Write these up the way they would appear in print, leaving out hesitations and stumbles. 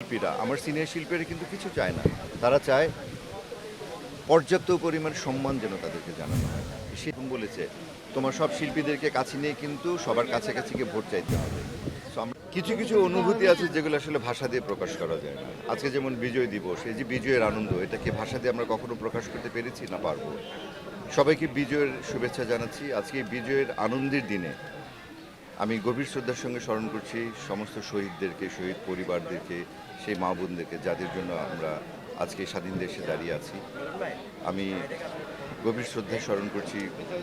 শিল্পীরা আমার সিনিয়র শিল্পীরা কিন্তু কিছু চায় না। তারা চায় পর্যাপ্ত পরিমাণ সম্মান যেন তাদেরকে জানানো হয়। সেরকম বলেছে, তোমার সব শিল্পীদেরকে কাছে নিয়ে কিন্তু সবার কাছাকাছি গিয়ে ভোট চাইতে হবে। সো আমরা কিছু কিছু অনুভূতি আছে যেগুলো আসলে ভাষা দিয়ে প্রকাশ করা যায় না। আজকে যেমন বিজয় দিবস, এই যে বিজয়ের আনন্দ, এটাকে ভাষা দিয়ে আমরা কখনো প্রকাশ করতে পেরেছি না পারবো। সবাইকে বিজয়ের শুভেচ্ছা জানাচ্ছি। আজকে এই বিজয়ের আনন্দের দিনে আমি গভীর শ্রদ্ধার সঙ্গে স্মরণ করছি সমস্ত শহীদদেরকে, শহীদ পরিবারদেরকে, সেই মা বোনদেরকে যাদের জন্য আমরা আজকে স্বাধীন দেশে দাঁড়িয়ে আছি। আমি গভীর শ্রদ্ধায় স্মরণ করছি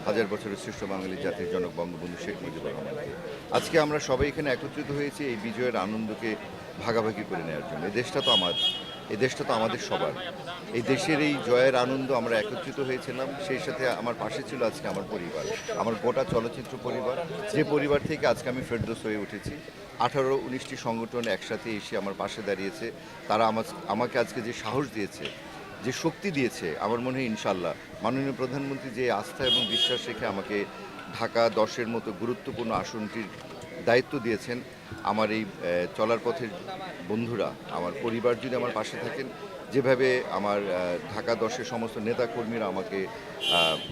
হাজার বছরের শ্রেষ্ঠ বাঙালি জাতির জনক বঙ্গবন্ধু শেখ মুজিবুর রহমানকে। আজকে আমরা সবাই এখানে একত্রিত হয়েছি এই বিজয়ের আনন্দকে ভাগাভাগি করে নেওয়ার জন্য। এই দেশটা তো আমাদের সবার। এই দেশের এই জয়ের আনন্দ আমরা একত্রিত হয়েছিলাম। সেই সাথে আমার পাশে ছিল আজকে আমার পরিবার, আমার গোটা চলচ্চিত্র পরিবার, যে পরিবার থেকে আজকে আমি ফেরদৌস হয়ে উঠেছি। 18-19টি সংগঠন একসাথে এসে আমার পাশে দাঁড়িয়েছে। তারা আমাকে আজকে যে সাহস দিয়েছে, যে শক্তি দিয়েছে, আমার মনে হয় ইনশাল্লাহ মাননীয় প্রধানমন্ত্রী যে আস্থা এবং বিশ্বাস রেখে আমাকে ঢাকা 10-এর মতো গুরুত্বপূর্ণ আসনটির দায়িত্ব দিয়েছেন, আমার এই চলার পথের বন্ধুরা, আমার পরিবার যদি আমার পাশে থাকেন, যেভাবে আমার ঢাকা 10-এর সমস্ত নেতাকর্মীরা আমাকে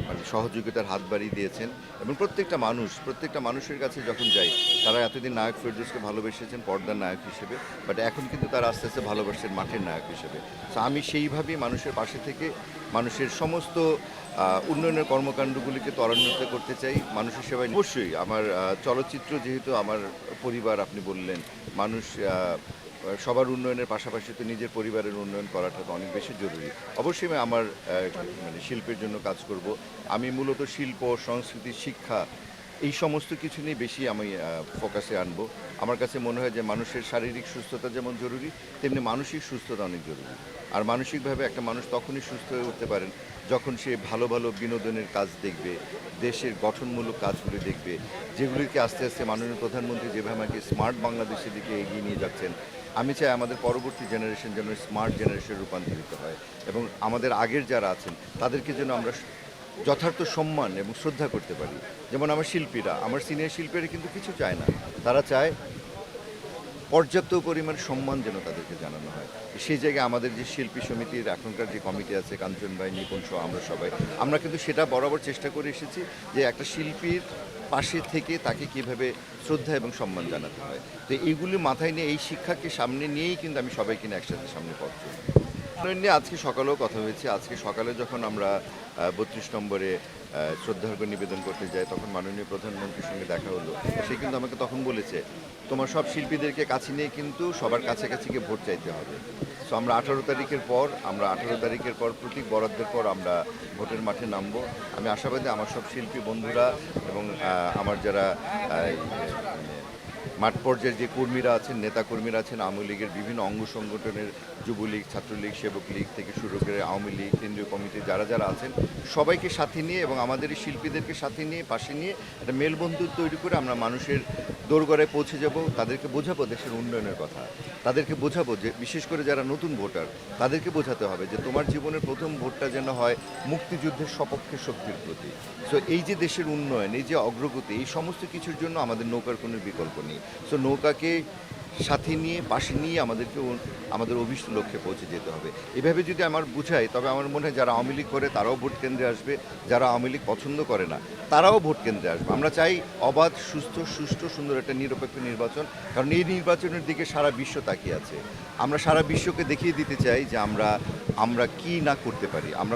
মানে সহযোগিতার হাত বাড়িয়ে দিয়েছেন, এবং প্রত্যেকটা মানুষের কাছে যখন যাই, তারা এতদিন নায়ক ফেরদৌসকে ভালোবেসেছেন পর্দার নায়ক হিসেবে, বাট এখন কিন্তু তারা আস্তে আস্তে ভালোবাসছেন মাঠের নায়ক হিসেবে। তো আমি সেইভাবেই মানুষের পাশে থেকে মানুষের সমস্ত উন্নয়নের কর্মকাণ্ডগুলিকে ত্বরান্বিত করতে চাই, মানুষের সেবায়। অবশ্যই আমার চলচ্চিত্র যেহেতু আমার পরিবার, আপনি বললেন, মানুষ সবার উন্নয়নের পাশাপাশি তো নিজের পরিবারের উন্নয়ন করাটা তো অনেক বেশি জরুরি। অবশ্যই আমি আমার মানে শিল্পের জন্য কাজ করব। আমি মূলত শিল্প, সংস্কৃতি, শিক্ষা, এই সমস্ত কিছু নিয়ে বেশি আমি ফোকাসে আনবো। আমার কাছে মনে হয় যে মানুষের শারীরিক সুস্থতা যেমন জরুরি, তেমনি মানসিক সুস্থতা অনেক জরুরি। আর মানসিকভাবে একটা মানুষ তখনই সুস্থ হয়ে উঠতে পারেন যখন সে ভালো ভালো বিনোদনের কাজ দেখবে, দেশের গঠনমূলক কাজগুলি দেখবে, যেগুলিকে আস্তে আস্তে মাননীয় প্রধানমন্ত্রী যেভাবে আমাকে স্মার্ট বাংলাদেশের দিকে এগিয়ে নিয়ে যাচ্ছেন, আমি চাই আমাদের পরবর্তী জেনারেশন যেন স্মার্ট জেনারেশনে রূপান্তরিত হয়, এবং আমাদের আগের যারা আছেন তাদেরকে যেন আমরা যথার্থ সম্মান এবং শ্রদ্ধা করতে পারি। যেমন আমার সিনিয়র শিল্পীরা কিন্তু কিছু চায় না। তারা চায় পর্যাপ্ত পরিমাণ সম্মান যেন তাদেরকে জানানো হয়। সেই জায়গায় আমাদের যে শিল্পী সমিতির এখনকার যে কমিটি আছে, কাঞ্চন ভাই, নিপুণ সহ আমরা কিন্তু সেটা বরাবর চেষ্টা করে এসেছি যে একটা শিল্পীর পাশে থেকে তাকে কীভাবে শ্রদ্ধা এবং সম্মান জানাতে হয়। তো এইগুলি মাথায় নিয়ে, এই শিক্ষাকে সামনে নিয়েই কিন্তু আমি সবাইকে নিয়ে একসাথে সামনে পথ চলি। নিয়ে আজকে সকালেও কথা হয়েছে। আজকে সকালে যখন আমরা 32 নম্বরে শ্রদ্ধার্ঘ্য নিবেদন করতে যাই, তখন মাননীয় প্রধানমন্ত্রীর সঙ্গে দেখা হলো। সে কিন্তু আমাকে তখন বলেছে, তোমার সব শিল্পীদেরকে কাছে নিয়ে কিন্তু সবার কাছাকাছি গিয়ে ভোট চাইতে হবে। সো আমরা 18 তারিখের পর প্রতীক বরাদ্দের পর আমরা ভোটের মাঠে নামবো। আমি আশাবাদী আমার সব শিল্পী বন্ধুরা এবং আমার যারা মাঠ পর্যায়ের যে কর্মীরা আছেন, নেতাকর্মীরা আছেন, আওয়ামী লীগের বিভিন্ন অঙ্গ সংগঠনের, যুবলীগ, ছাত্রলীগ, সেবক লীগ থেকে শুরু করে আওয়ামী লীগ কেন্দ্রীয় কমিটি যারা আছেন, সবাইকে সাথে নিয়ে এবং আমাদের এই শিল্পীদেরকে সাথে নিয়ে, পাশে নিয়ে একটা মেলবন্ধু তৈরি করে আমরা মানুষের দোরগোড়ায় পৌঁছে যাব। তাদেরকে বোঝাবো দেশের উন্নয়নের কথা, তাদেরকে বোঝাবো যে বিশেষ করে যারা নতুন ভোটার, তাদেরকে বোঝাতে হবে যে তোমার জীবনের প্রথম ভোটটা যেন হয় মুক্তিযুদ্ধের সপক্ষে শক্তির প্রতি। সো এই যে দেশের উন্নয়ন, এই যে অগ্রগতি, এই সমস্ত কিছুর জন্য আমাদের নৌকার কোনো বিকল্প নেই। সো নৌকাকে সাথে নিয়ে, পাশে নিয়ে আমাদেরকে আমাদের অভীষ্ট লক্ষ্যে পৌঁছে যেতে হবে। এভাবে যদি আমার বুঝাই, তবে আমার মনে হয় যারা আওয়ামী লীগ করে তারাও ভোট কেন্দ্রে আসবে, যারা আওয়ামী লীগ পছন্দ করে না তারাও ভোট কেন্দ্রে আসবে। আমরা চাই অবাধ, সুষ্ঠু, সুন্দর একটা নিরপেক্ষ নির্বাচন, কারণ এই নির্বাচনের দিকে সারা বিশ্ব তাকিয়ে আছে। আমরা সারা বিশ্বকে দেখিয়ে দিতে চাই যে আমরা কি না করতে পারি। আমরা